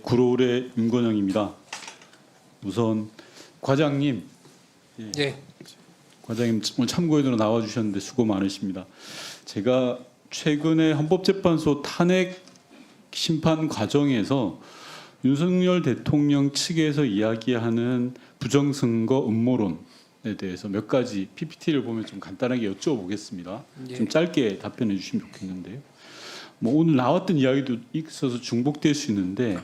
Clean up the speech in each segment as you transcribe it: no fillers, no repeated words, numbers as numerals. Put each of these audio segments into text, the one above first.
구로울의 윤건영입니다. 우선 과장님, 예. 과장님 오늘 참고인으로 나와주셨는데 수고 많으십니다. 제가 최근에 헌법재판소 탄핵 심판 과정에서 윤석열 대통령 측에서 이야기하는 부정선거 음모론에 대해서 몇 가지 PPT를 보면 좀 간단하게 여쭤보겠습니다. 예. 좀 짧게 답변해 주시면 좋겠는데요. 뭐 오늘 나왔던 이야기도 있어서 중복될 수 있는데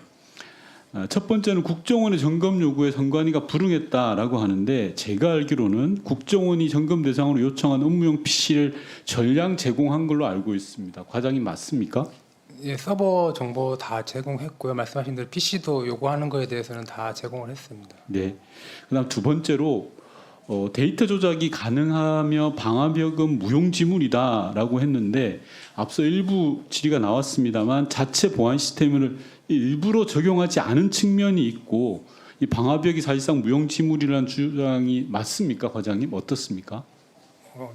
첫 번째는 국정원의 점검 요구에 선관위가 불응했다라고 하는데 제가 알기로는 국정원이 점검 대상으로 요청한 업무용 PC를 전량 제공한 걸로 알고 있습니다. 과장님 맞습니까? 예, 서버 정보 다 제공했고요. 말씀하신 대로 PC도 요구하는 거에 대해서는 다 제공을 했습니다. 네. 그다음 두 번째로 데이터 조작이 가능하며 방화벽은 무용지물이다라고 했는데 앞서 일부 질의가 나왔습니다만 자체 보안 시스템을 일부러 적용하지 않은 측면이 있고 이 방화벽이 사실상 무용지물이라는 주장이 맞습니까, 과장님? 어떻습니까?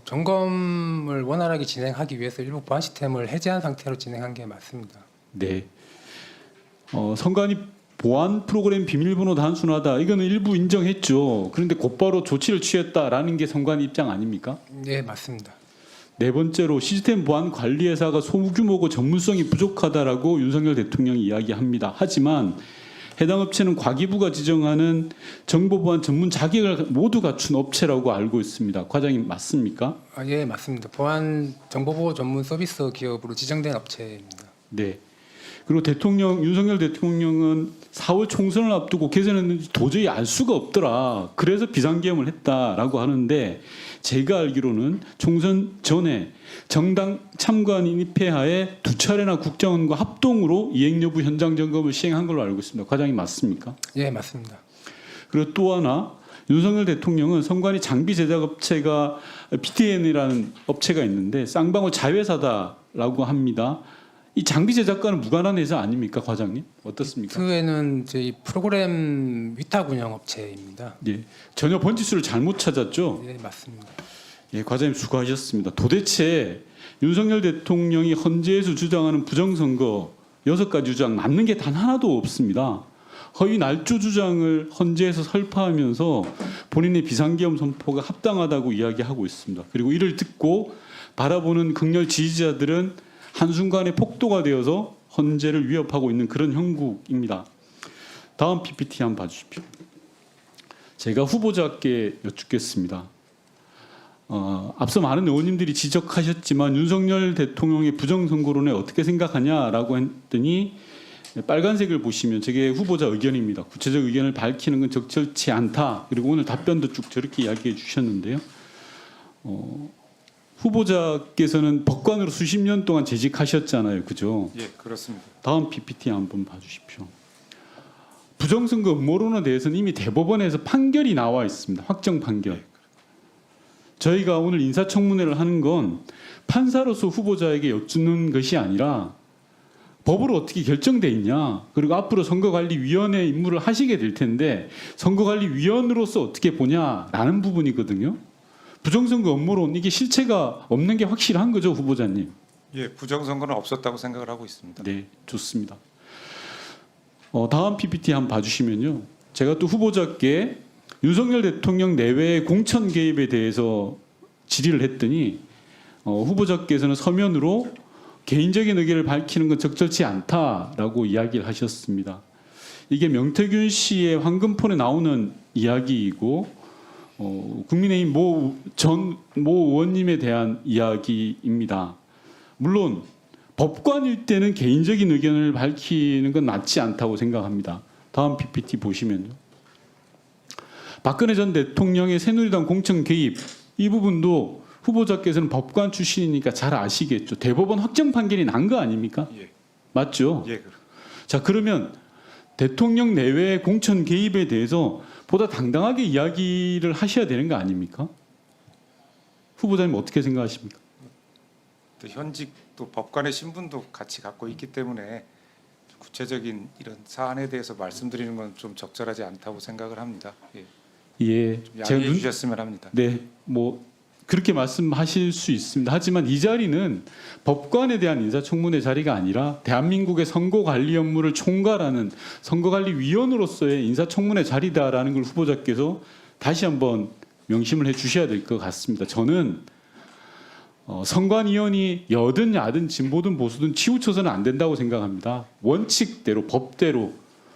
점검을 원활하게 진행하기 위해서 일부 보안 시스템을 해제한 상태로 진행한 게 맞습니다. 네. 선관위 보안 프로그램 비밀번호 단순하다. 이거는 일부 인정했죠. 그런데 곧바로 조치를 취했다라는 게 선관위 입장 아닙니까? 네, 맞습니다. 네 번째로 시스템 보안 관리 회사가 소규모고 전문성이 부족하다라고 윤석열 대통령이 이야기합니다. 하지만 해당 업체는 과기부가 지정하는 정보보안 전문 자격을 모두 갖춘 업체라고 알고 있습니다. 과장님 맞습니까? 예, 맞습니다. 보안 정보보호 전문 서비스 기업으로 지정된 업체입니다. 네. 그리고 윤석열 대통령은 4월 총선을 앞두고 개선했는지 도저히 알 수가 없더라. 그래서 비상계엄을 했다라고 하는데 제가 알기로는 총선 전에 정당 참관인이 폐하에 두 차례나 국정원과 합동으로 이행 여부 현장 점검을 시행한 걸로 알고 있습니다. 과장님 맞습니까? 예, 맞습니다. 그리고 또 하나 윤석열 대통령은 선관위 장비 제작 업체가 BTN이라는 업체가 있는데 쌍방울 자회사다라고 합니다. 이 장비 제작과는 무관한 회사 아닙니까, 과장님? 어떻습니까? 그에는 저희 프로그램 위탁 운영 업체입니다. 예, 전혀 번지수를 잘못 찾았죠. 예, 맞습니다. 예, 과장님 수고하셨습니다. 도대체 윤석열 대통령이 헌재에서 주장하는 부정선거 6가지 주장 맞는 게 단 하나도 없습니다. 허위 날조 주장을 헌재에서 설파하면서 본인의 비상계엄 선포가 합당하다고 이야기하고 있습니다. 그리고 이를 듣고 바라보는 극렬 지지자들은 한순간에 폭도가 되어서 헌재를 위협하고 있는 그런 형국입니다. 다음 PPT 한번 봐주십시오. 제가 후보자께 여쭙겠습니다. 앞서 많은 의원님들이 지적하셨지만 윤석열 대통령의 부정선거론에 어떻게 생각하냐라고 했더니 빨간색을 보시면 저게 후보자 의견입니다. 구체적 의견을 밝히는 건 적절치 않다. 그리고 오늘 답변도 쭉 저렇게 이야기해 주셨는데요. 후보자께서는 법관으로 수십 년 동안 재직하셨잖아요. 그죠? 예, 그렇습니다. 다음 PPT 한번 봐주십시오. 부정선거 음모론에 대해서는 이미 대법원에서 판결이 나와 있습니다. 확정 판결. 저희가 오늘 인사청문회를 하는 건 판사로서 후보자에게 여쭙는 것이 아니라 법으로 어떻게 결정돼 있냐. 그리고 앞으로 선거관리위원회 임무를 하시게 될 텐데 선거관리위원으로서 어떻게 보냐라는 부분이거든요. 부정선거 음모론 이게 실체가 없는 게 확실한 거죠, 후보자님? 예, 부정선거는 없었다고 생각을 하고 있습니다. 네, 좋습니다. 다음 PPT 한번 봐주시면요. 제가 또 후보자께 윤석열 대통령 내외의 공천 개입에 대해서 질의를 했더니 후보자께서는 서면으로 개인적인 의견을 밝히는 건 적절치 않다라고 이야기를 하셨습니다. 이게 명태균 씨의 황금폰에 나오는 이야기이고 국민의힘 모 의원님에 대한 이야기입니다. 물론 법관일 때는 개인적인 의견을 밝히는 건 맞지 않다고 생각합니다. 다음 PPT 보시면요. 박근혜 전 대통령의 새누리당 공천 개입 이 부분도 후보자께서는 법관 출신이니까 잘 아시겠죠. 대법원 확정 판결이 난 거 아닙니까? 예. 맞죠? 예. 자, 그러면 대통령 내외의 공천 개입에 대해서 보다 당당하게 이야기를 하셔야 되는 거 아닙니까? 후보자님 어떻게 생각하십니까? 또 현직 또 법관의 신분도 같이 갖고 있기 때문에 구체적인 이런 사안에 대해서 말씀드리는 건 좀 적절하지 않다고 생각을 합니다. 예. 예, 좀 양해해 주셨으면 합니다. 네, 뭐 그렇게 말씀하실 수 있습니다. 하지만 이 자리는 법관에 대한 인사청문회 자리가 아니라 대한민국의 선거관리 업무를 총괄하는 선거관리위원으로서의 인사청문회 자리다라는 걸 후보자께서 다시 한번 명심을 해 주셔야 될 것 같습니다. 저는 선관위원이 여든 야든 진보든 보수든 치우쳐서는 안 된다고 생각합니다. 원칙대로 법대로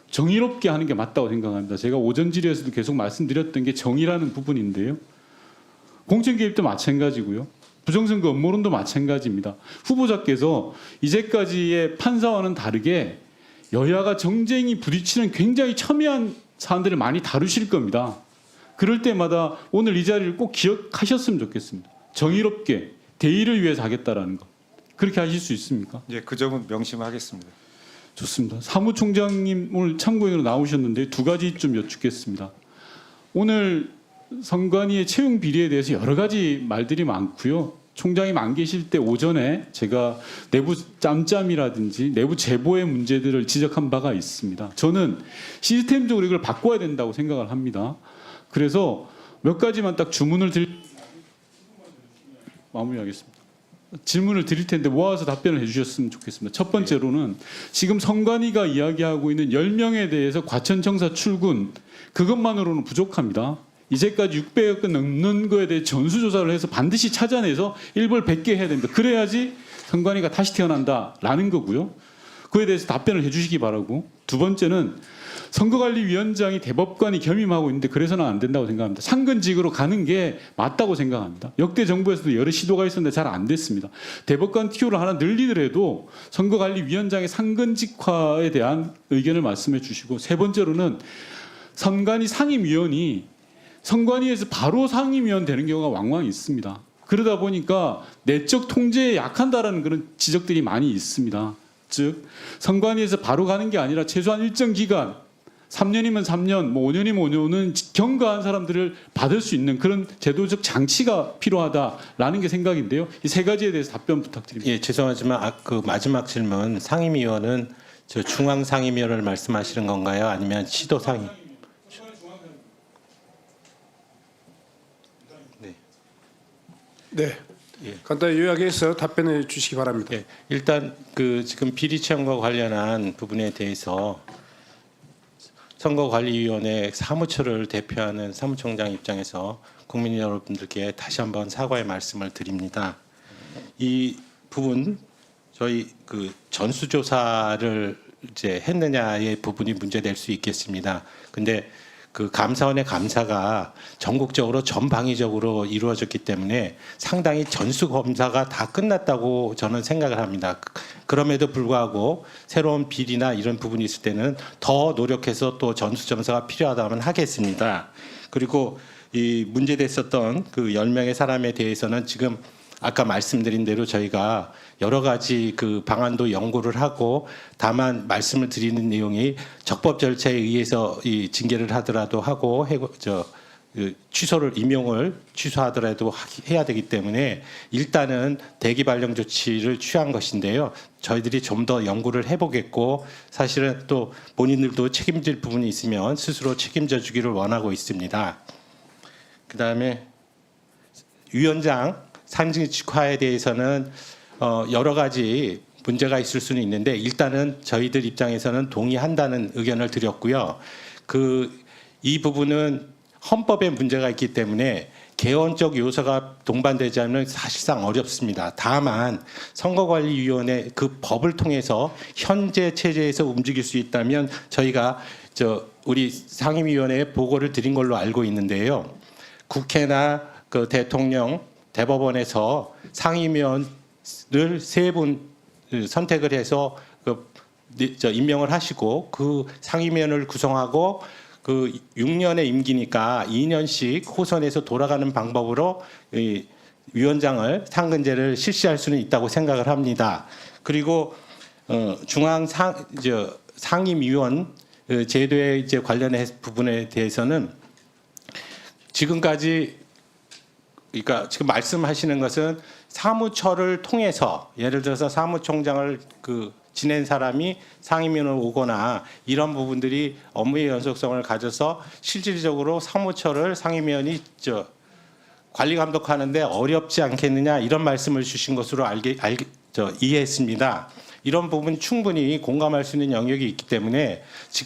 정의롭게 하는 게 맞다고 생각합니다. 제가 오전 질의에서도 계속 말씀드렸던 게 정의라는 부분인데요. 공천 개입도 마찬가지고요. 부정선거 음모론도 마찬가지입니다. 후보자께서 이제까지의 판사와는 다르게 여야가 정쟁이 부딪히는 굉장히 첨예한 사안들을 많이 다루실 겁니다. 그럴 때마다 오늘 이 자리를 꼭 기억하셨으면 좋겠습니다. 정의롭게 대의를 위해서 하겠다라는 것. 그렇게 하실 수 있습니까? 예, 그 점은 명심하겠습니다. 좋습니다. 사무총장님 오늘 참고인으로 나오셨는데 두 가지 좀 여쭙겠습니다. 오늘 선관위의 채용 비리에 대해서 여러 가지 말들이 많고요. 총장님 안 계실 때 오전에 제가 내부 짬짬이라든지 내부 제보의 문제들을 지적한 바가 있습니다. 저는 시스템적으로 이걸 바꿔야 된다고 생각을 합니다. 그래서 몇 가지만 딱 마무리하겠습니다. 질문을 드릴 텐데 모아서 답변을 해주셨으면 좋겠습니다. 첫 번째로는 지금 선관위가 이야기하고 있는 10명에 대해서 과천청사 출근 그것만으로는 부족합니다. 이제까지 600여 건 넘는 거에 대해 전수조사를 해서 반드시 찾아내서 일벌 100개 해야 됩니다. 그래야지 선관위가 다시 태어난다라는 거고요. 그에 대해서 답변을 해주시기 바라고. 두 번째는 선거관리위원장이 대법관이 겸임하고 있는데 그래서는 안 된다고 생각합니다. 상근직으로 가는 게 맞다고 생각합니다. 역대 정부에서도 여러 시도가 있었는데 잘 안 됐습니다. 대법관 티오를 하나 늘리더라도 선거관리위원장의 상근직화에 대한 의견을 말씀해 주시고, 세 번째로는 선관위 상임위원이 선관위에서 바로 상임위원 되는 경우가 왕왕 있습니다. 그러다 보니까 내적 통제에 약한다라는 그런 지적들이 많이 있습니다. 즉 선관위에서 바로 가는 게 아니라 최소한 일정 기간 3년이면 3년, 뭐 5년이면 5년은 경과한 사람들을 받을 수 있는 그런 제도적 장치가 필요하다라는 게 생각인데요. 이 세 가지에 대해서 답변 부탁드립니다. 예, 죄송하지만 그 마지막 질문 상임위원은 저 중앙 상임위원을 말씀하시는 건가요? 아니면 시도 상임? 네. 예. 간단히 요약해서 답변해 주시기 바랍니다. 예, 일단 그 지금 비리 채용과 관련한 부분에 대해서 선거관리위원회 사무처를 대표하는 사무총장 입장에서 국민 여러분들께 다시 한번 사과의 말씀을 드립니다. 이 부분 저희 그 전수조사를 이제 했느냐의 부분이 문제될 수 있겠습니다. 근데 그 감사원의 감사가 전국적으로 전방위적으로 이루어졌기 때문에 상당히 전수 검사가 다 끝났다고 저는 생각을 합니다. 그럼에도 불구하고 새로운 비리나 이런 부분이 있을 때는 더 노력해서 또 전수 점사가 필요하다면 하겠습니다. 그리고 이 문제됐었던 그 10명의 사람에 대해서는 지금 아까 말씀드린 대로 저희가 여러 가지 그 방안도 연구를 하고, 다만 말씀을 드리는 내용이 적법 절차에 의해서 이 징계를 하더라도 하고 취소를 임용을 취소하더라도 해야 되기 때문에 일단은 대기 발령 조치를 취한 것인데요. 저희들이 좀 더 연구를 해보겠고, 사실은 또 본인들도 책임질 부분이 있으면 스스로 책임져 주기를 원하고 있습니다. 그다음에 위원장 상직화에 대해서는 여러 가지 문제가 있을 수는 있는데 일단은 저희들 입장에서는 동의한다는 의견을 드렸고요. 이 부분은 헌법에 문제가 있기 때문에 개헌적 요소가 동반되지 않으면 사실상 어렵습니다. 다만 선거관리위원회 그 법을 통해서 현재 체제에서 움직일 수 있다면 저희가 우리 상임위원회에 보고를 드린 걸로 알고 있는데요. 국회나 그 대통령, 대법원에서 상임위원을 3분 선택을 해서 임명을 하시고 그 상임위원을 구성하고 그 6년의 임기니까 2년씩 호선해서 돌아가는 방법으로 이 위원장을 상근제를 실시할 수는 있다고 생각을 합니다. 그리고 중앙 상임위원 제도에 이제 관련해 부분에 대해서는 지금까지 그러니까 지금 말씀하시는 것은 사무처를 통해서 예를 들어서 사무총장을 지낸 사람이 상임위원을 오거나 이런 부분들이 업무의 연속성을 가져서 실질적으로 사무처를 상임위원이 관리 감독하는데 어렵지 않겠느냐 이런 말씀을 주신 것으로 이해했습니다. 이런 부분 충분히 공감할 수 있는 영역이 있기 때문에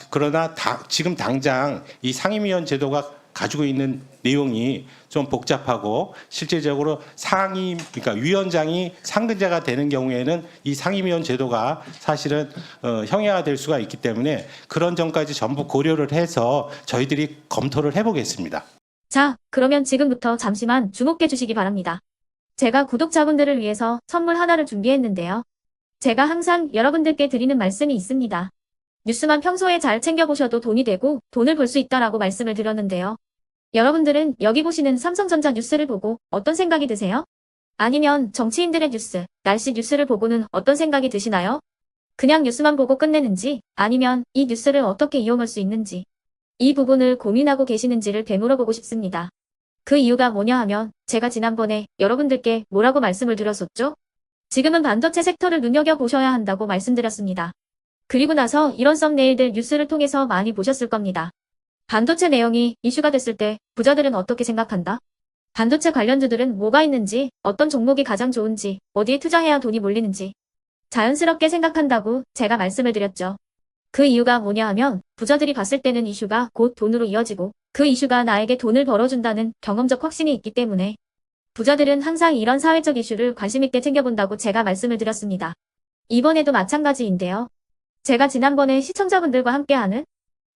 그러나 지금 당장 이 상임위원 제도가 가지고 있는 내용이 좀 복잡하고 실제적으로 그러니까 위원장이 상근자가 되는 경우에는 이 상임위원 제도가 사실은 형해화될 수가 있기 때문에 그런 점까지 전부 고려를 해서 저희들이 검토를 해보겠습니다. 자, 그러면 지금부터 잠시만 주목해 주시기 바랍니다. 제가 구독자분들을 위해서 선물 하나를 준비했는데요. 제가 항상 여러분들께 드리는 말씀이 있습니다. 뉴스만 평소에 잘 챙겨보셔도 돈이 되고 돈을 벌 수 있다라고 말씀을 드렸는데요. 여러분들은 여기 보시는 삼성전자 뉴스를 보고 어떤 생각이 드세요? 아니면 정치인들의 뉴스, 날씨 뉴스를 보고는 어떤 생각이 드시나요? 그냥 뉴스만 보고 끝내는지 아니면 이 뉴스를 어떻게 이용할 수 있는지 이 부분을 고민하고 계시는지를 되물어보고 싶습니다. 그 이유가 뭐냐 하면 제가 지난번에 여러분들께 뭐라고 말씀을 드렸었죠? 지금은 반도체 섹터를 눈여겨보셔야 한다고 말씀드렸습니다. 그리고 나서 이런 썸네일들 뉴스를 통해서 많이 보셨을 겁니다. 반도체 내용이 이슈가 됐을 때 부자들은 어떻게 생각한다? 반도체 관련주들은 뭐가 있는지, 어떤 종목이 가장 좋은지, 어디에 투자해야 돈이 몰리는지 자연스럽게 생각한다고 제가 말씀을 드렸죠. 그 이유가 뭐냐 하면 부자들이 봤을 때는 이슈가 곧 돈으로 이어지고 그 이슈가 나에게 돈을 벌어준다는 경험적 확신이 있기 때문에 부자들은 항상 이런 사회적 이슈를 관심 있게 챙겨본다고 제가 말씀을 드렸습니다. 이번에도 마찬가지인데요. 제가 지난번에 시청자분들과 함께하는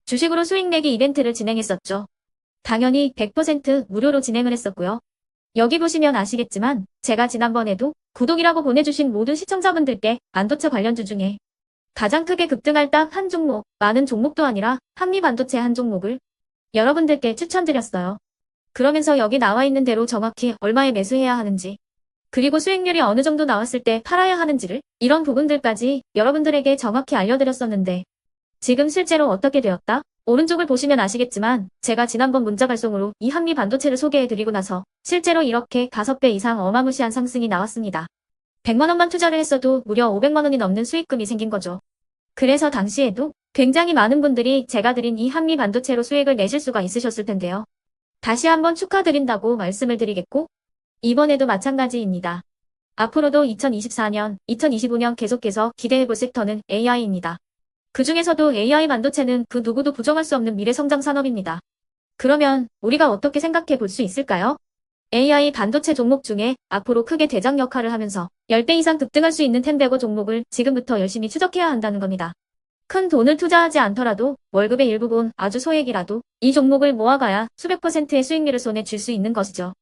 주식으로 수익 내기 이벤트를 진행했었죠. 당연히 100% 무료로 진행을 했었고요. 여기 보시면 아시겠지만 제가 지난번에도 구독이라고 보내주신 모든 시청자분들께 반도체 관련주 중에 가장 크게 급등할 딱 한 종목, 많은 종목도 아니라 한미반도체 한 종목을 여러분들께 추천드렸어요. 그러면서 여기 나와 있는 대로 정확히 얼마에 매수해야 하는지, 그리고 수익률이 어느 정도 나왔을 때 팔아야 하는지를 이런 부분들까지 여러분들에게 정확히 알려드렸었는데 지금 실제로 어떻게 되었다? 오른쪽을 보시면 아시겠지만 제가 지난번 문자 발송으로 이 한미반도체를 소개해드리고 나서 실제로 이렇게 5배 이상 어마무시한 상승이 나왔습니다. 100만 원만 투자를 했어도 무려 500만 원이 넘는 수익금이 생긴 거죠. 그래서 당시에도 굉장히 많은 분들이 제가 드린 이 한미반도체로 수익을 내실 수가 있으셨을 텐데요. 다시 한번 축하드린다고 말씀을 드리겠고 이번에도 마찬가지입니다. 앞으로도 2024년, 2025년 계속해서 기대해볼 섹터는 AI입니다. 그 중에서도 AI 반도체는 그 누구도 부정할 수 없는 미래 성장 산업입니다. 그러면 우리가 어떻게 생각해 볼 수 있을까요? AI 반도체 종목 중에 앞으로 크게 대장 역할을 하면서 10배 이상 급등할 수 있는 템베고 종목을 지금부터 열심히 추적해야 한다는 겁니다. 큰 돈을 투자하지 않더라도 월급의 일부분 아주 소액이라도 이 종목을 모아가야 수백 %의 수익률을 손에 쥘 수 있는 것이죠.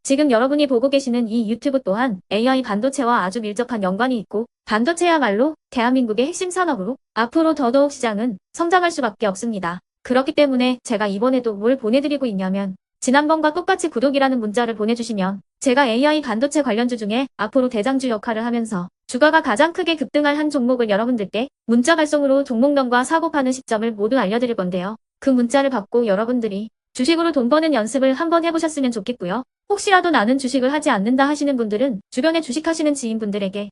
지금 여러분이 보고 계시는 이 유튜브 또한 AI 반도체와 아주 밀접한 연관이 있고 반도체야말로 대한민국의 핵심 산업으로 앞으로 더더욱 시장은 성장할 수밖에 없습니다. 그렇기 때문에 제가 이번에도 뭘 보내드리고 있냐면 지난번과 똑같이 구독이라는 문자를 보내주시면 제가 AI 반도체 관련주 중에 앞으로 대장주 역할을 하면서 주가가 가장 크게 급등할 한 종목을 여러분들께 문자 발송으로 종목명과 사고 파는 시점을 모두 알려드릴 건데요. 그 문자를 받고 여러분들이 주식으로 돈 버는 연습을 한번 해보셨으면 좋겠고요. 혹시라도 나는 주식을 하지 않는다 하시는 분들은 주변에 주식하시는 지인분들에게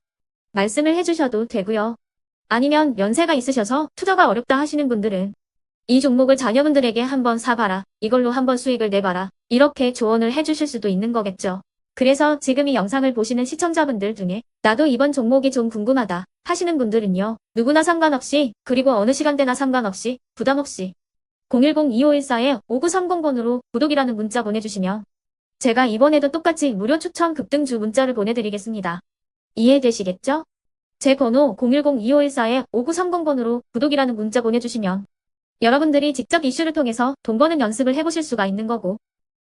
말씀을 해주셔도 되고요. 아니면 연세가 있으셔서 투자가 어렵다 하시는 분들은 이 종목을 자녀분들에게 한번 사봐라. 이걸로 한번 수익을 내봐라. 이렇게 조언을 해주실 수도 있는 거겠죠. 그래서 지금 이 영상을 보시는 시청자분들 중에 나도 이번 종목이 좀 궁금하다 하시는 분들은요. 누구나 상관없이 그리고 어느 시간대나 상관없이 부담 없이 010-2514-5930번으로 구독이라는 문자 보내주시면 제가 이번에도 똑같이 무료 추천 급등주 문자를 보내드리겠습니다. 이해되시겠죠? 제 번호 010-2514-5930번으로 구독이라는 문자 보내주시면 여러분들이 직접 이슈를 통해서 돈 버는 연습을 해보실 수가 있는 거고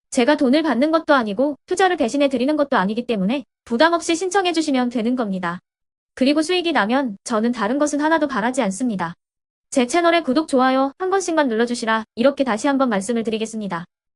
제가 돈을 받는 것도 아니고 투자를 대신해 드리는 것도 아니기 때문에 부담 없이 신청해 주시면 되는 겁니다. 그리고 수익이 나면 저는 다른 것은 하나도 바라지 않습니다. 제 채널에 구독, 좋아요 한 번씩만 눌러주시라 이렇게 다시 한번 말씀을 드리겠습니다.